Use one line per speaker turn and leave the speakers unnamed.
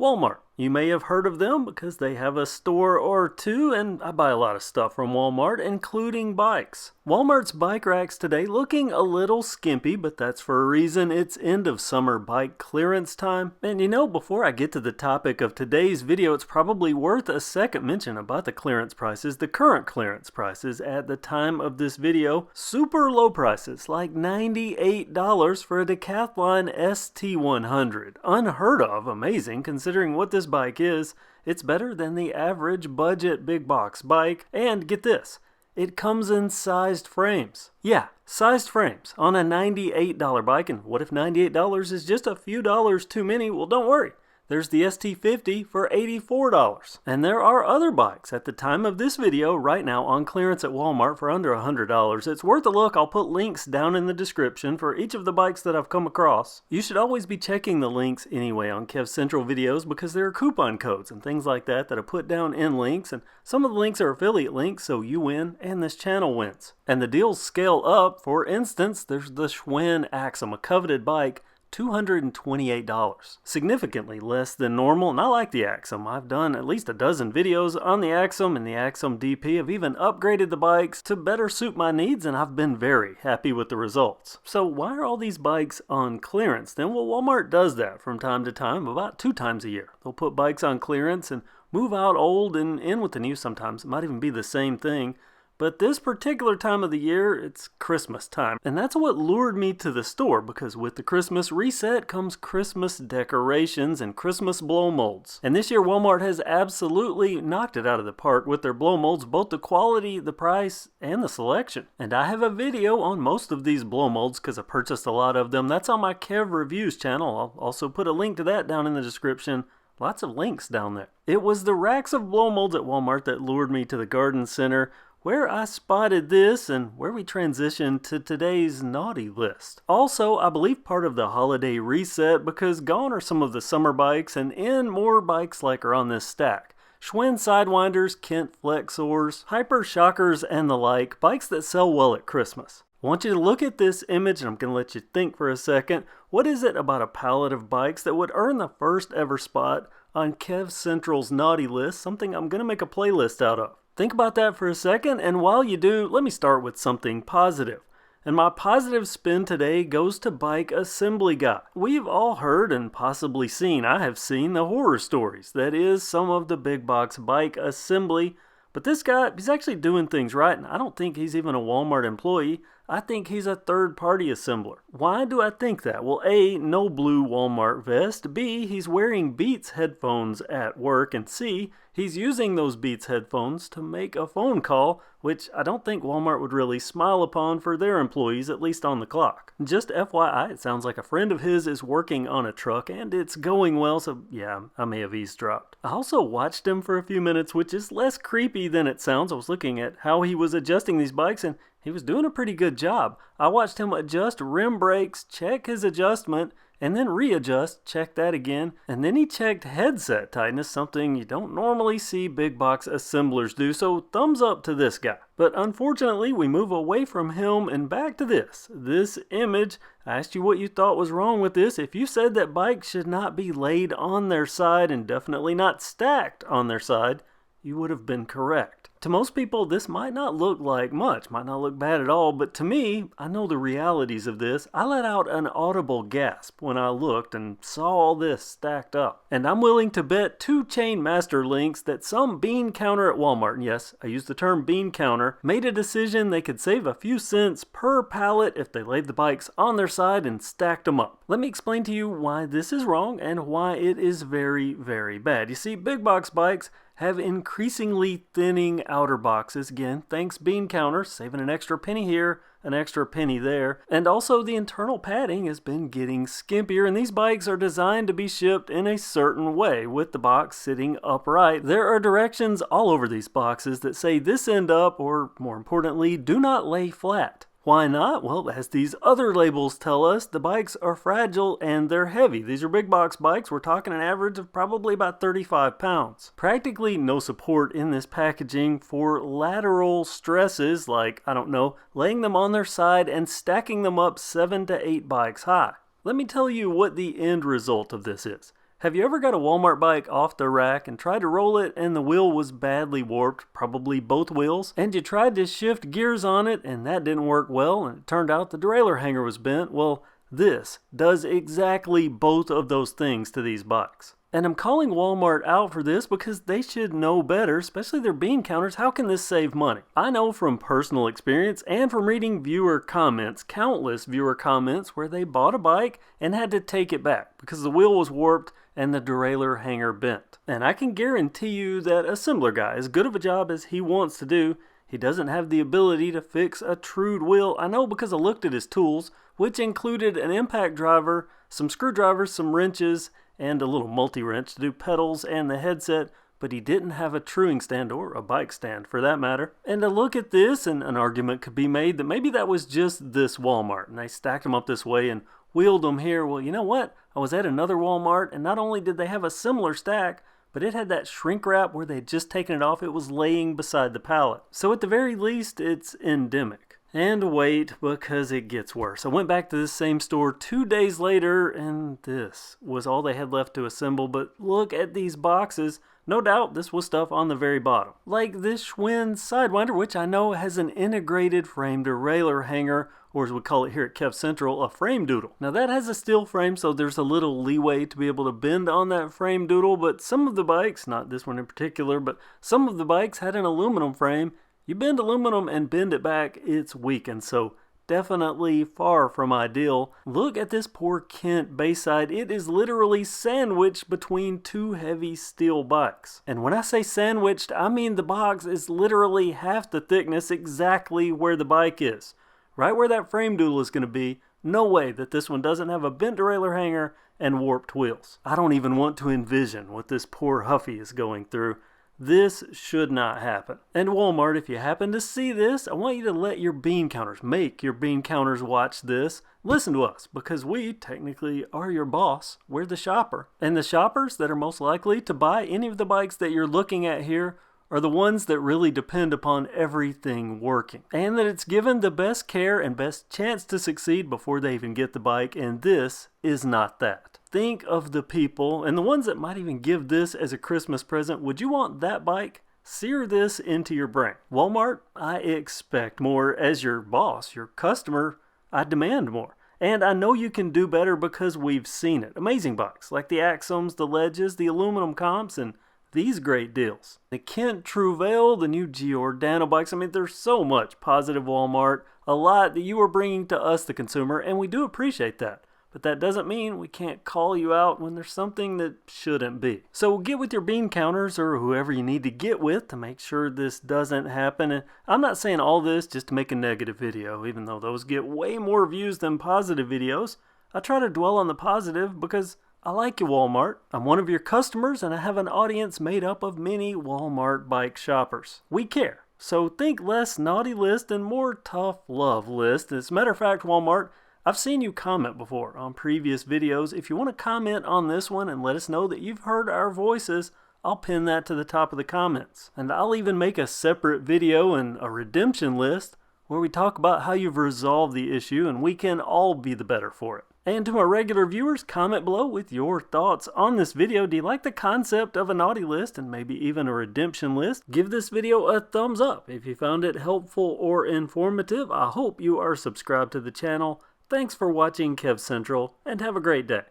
Walmart. You may have heard of them because they have a store or two, and I buy a lot of stuff from Walmart, including bikes. Walmart's bike racks today looking a little skimpy, but that's for a reason. It's end of summer bike clearance time. And you know, before I get to the topic of today's video, it's probably worth a second mention about the clearance prices, the current clearance prices at the time of this video. Super low prices, like $98 for a Decathlon ST100. Unheard of, amazing, considering what this bike is. It's better than the average budget big box bike, and get this, it comes in sized frames. Yeah, sized frames on a $98 bike, and what if $98 is just a few dollars too many? Well, don't worry. There's the ST50 for $84. And there are other bikes at the time of this video right now on clearance at Walmart for under $100. It's worth a look. I'll put links down in the description for each of the bikes that I've come across. You should always be checking the links anyway on KevCentral videos because there are coupon codes and things like that that are put down in links, and some of the links are affiliate links, so you win and this channel wins. And the deals scale up. For instance, there's the Schwinn Axum, a coveted bike, $228. Significantly less than normal, and I like the Axum. I've done at least a dozen videos on the Axum and the Axum DP. I've even upgraded the bikes to better suit my needs, and I've been very happy with the results. So why are all these bikes on clearance then? Well, Walmart does that from time to time, about 2 times a year. They'll put bikes on clearance and move out old and in with the new sometimes. It might even be the same thing. But this particular time of the year, it's Christmas time. And that's what lured me to the store, because with the Christmas reset comes Christmas decorations and Christmas blow molds. And this year Walmart has absolutely knocked it out of the park with their blow molds, both the quality, the price, and the selection. And I have a video on most of these blow molds because I purchased a lot of them. That's on my Kev Reviews channel. I'll also put a link to that down in the description. Lots of links down there. It was the racks of blow molds at Walmart that lured me to the garden center, where I spotted this and where we transitioned to today's naughty list. Also, I believe part of the holiday reset, because gone are some of the summer bikes and in more bikes like are on this stack. Schwinn Sidewinders, Kent Flexors, Hyper Shockers, and the like, bikes that sell well at Christmas. I want you to look at this image, and I'm going to let you think for a second. What is it about a pallet of bikes that would earn the first ever spot on KevCentral's Naughty List, something I'm going to make a playlist out of? Think about that for a second, and while you do, let me start with something positive. And my positive spin today goes to Bike Assembly Guy. We've all heard and possibly seen, I have seen, the horror stories. That is, some of the big box bike assembly. But this guy, he's actually doing things right, and I don't think he's even a Walmart employee. I think he's a third-party assembler. Why do I think that? Well, A, no blue Walmart vest. B, he's wearing Beats headphones at work. And C, he's using those Beats headphones to make a phone call, which I don't think Walmart would really smile upon for their employees, at least on the clock. Just FYI, it sounds like a friend of his is working on a truck, and it's going well, so yeah, I may have eavesdropped. I also watched him for a few minutes, which is less creepy than it sounds. I was looking at how he was adjusting these bikes, and he was doing a pretty good job. I watched him adjust rim brakes, check his adjustment, and then readjust, check that again, and then he checked headset tightness, something you don't normally see big box assemblers do, so thumbs up to this guy. But unfortunately, we move away from him and back to this image. I asked you what you thought was wrong with this. If you said that bikes should not be laid on their side and definitely not stacked on their side, you would have been correct. To most people, this might not look like much, might not look bad at all, but to me, I know the realities of this. I let out an audible gasp when I looked and saw all this stacked up. And I'm willing to bet 2 chain master links that some bean counter at Walmart, and yes, I use the term bean counter, made a decision they could save a few cents per pallet if they laid the bikes on their side and stacked them up. Let me explain to you why this is wrong and why it is very, very bad. You see, big box bikes have increasingly thinning outer boxes. Again, thanks bean counter, saving an extra penny here, an extra penny there. And also the internal padding has been getting skimpier, and these bikes are designed to be shipped in a certain way with the box sitting upright. There are directions all over these boxes that say this end up, or more importantly, do not lay flat. Why not? Well, as these other labels tell us, the bikes are fragile and they're heavy. These are big box bikes. We're talking an average of probably about 35 pounds. Practically no support in this packaging for lateral stresses like, I don't know, laying them on their side and stacking them up 7 to 8 bikes high. Let me tell you what the end result of this is. Have you ever got a Walmart bike off the rack and tried to roll it and the wheel was badly warped, probably both wheels, and you tried to shift gears on it and that didn't work well and it turned out the derailleur hanger was bent? Well, this does exactly both of those things to these bikes. And I'm calling Walmart out for this because they should know better, especially their bean counters. How can this save money? I know from personal experience and from reading viewer comments, countless viewer comments where they bought a bike and had to take it back because the wheel was warped and the derailleur hanger bent. And I can guarantee you that assembler guy, as good of a job as he wants to do, he doesn't have the ability to fix a trued wheel. I know because I looked at his tools, which included an impact driver, some screwdrivers, some wrenches, and a little multi-wrench to do pedals and the headset, but he didn't have a truing stand, or a bike stand for that matter. And to look at this, and an argument could be made that maybe that was just this Walmart, and they stacked them up this way and wheeled them here. Well, you know what? I was at another Walmart, and not only did they have a similar stack, but it had that shrink wrap where they'd just taken it off. It was laying beside the pallet. So at the very least, it's endemic. And wait, because it gets worse. I went back to this same store 2 days later, and this was all they had left to assemble. But look at these boxes. No doubt this was stuff on the very bottom. Like this Schwinn Sidewinder, which I know has an integrated frame derailleur hanger, or as we call it here at KevCentral, a frame doodle. Now that has a steel frame, so there's a little leeway to be able to bend on that frame doodle, but some of the bikes, not this one in particular, but some of the bikes had an aluminum frame. You bend aluminum and bend it back, it's weakened, so definitely far from ideal. Look at this poor Kent Bayside. It is literally sandwiched between two heavy steel bikes. And when I say sandwiched, I mean the box is literally half the thickness exactly where the bike is. Right where that frame doodle is going to be. No way that this one doesn't have a bent derailleur hanger and warped wheels. I don't even want to envision what this poor Huffy is going through. This should not happen. And Walmart, if you happen to see this, I want you to let your bean counters, make your bean counters watch this. Listen to us, because we technically are your boss. We're the shopper. And the shoppers that are most likely to buy any of the bikes that you're looking at here are the ones that really depend upon everything working. And that it's given the best care and best chance to succeed before they even get the bike, and this is not that. Think of the people, and the ones that might even give this as a Christmas present. Would you want that bike? Sear this into your brain. Walmart, I expect more. As your boss, your customer, I demand more. And I know you can do better because we've seen it. Amazing bikes, like the Axums, the Ledges, the aluminum comps, and these great deals. The Kent Truvail, the new Giordano bikes. I mean, there's so much positive Walmart, a lot that you are bringing to us, the consumer, and we do appreciate that. But that doesn't mean we can't call you out when there's something that shouldn't be. So get with your bean counters or whoever you need to get with to make sure this doesn't happen. And I'm not saying all this just to make a negative video, even though those get way more views than positive videos. I try to dwell on the positive because I like you, Walmart. I'm one of your customers and I have an audience made up of many Walmart bike shoppers. We care. So think less naughty list and more tough love list. As a matter of fact, Walmart, I've seen you comment before on previous videos. If you want to comment on this one and let us know that you've heard our voices, I'll pin that to the top of the comments. And I'll even make a separate video and a redemption list where we talk about how you've resolved the issue and we can all be the better for it. And to my regular viewers, comment below with your thoughts on this video. Do you like the concept of a naughty list and maybe even a redemption list? Give this video a thumbs up if you found it helpful or informative. I hope you are subscribed to the channel. Thanks for watching KevCentral, and have a great day.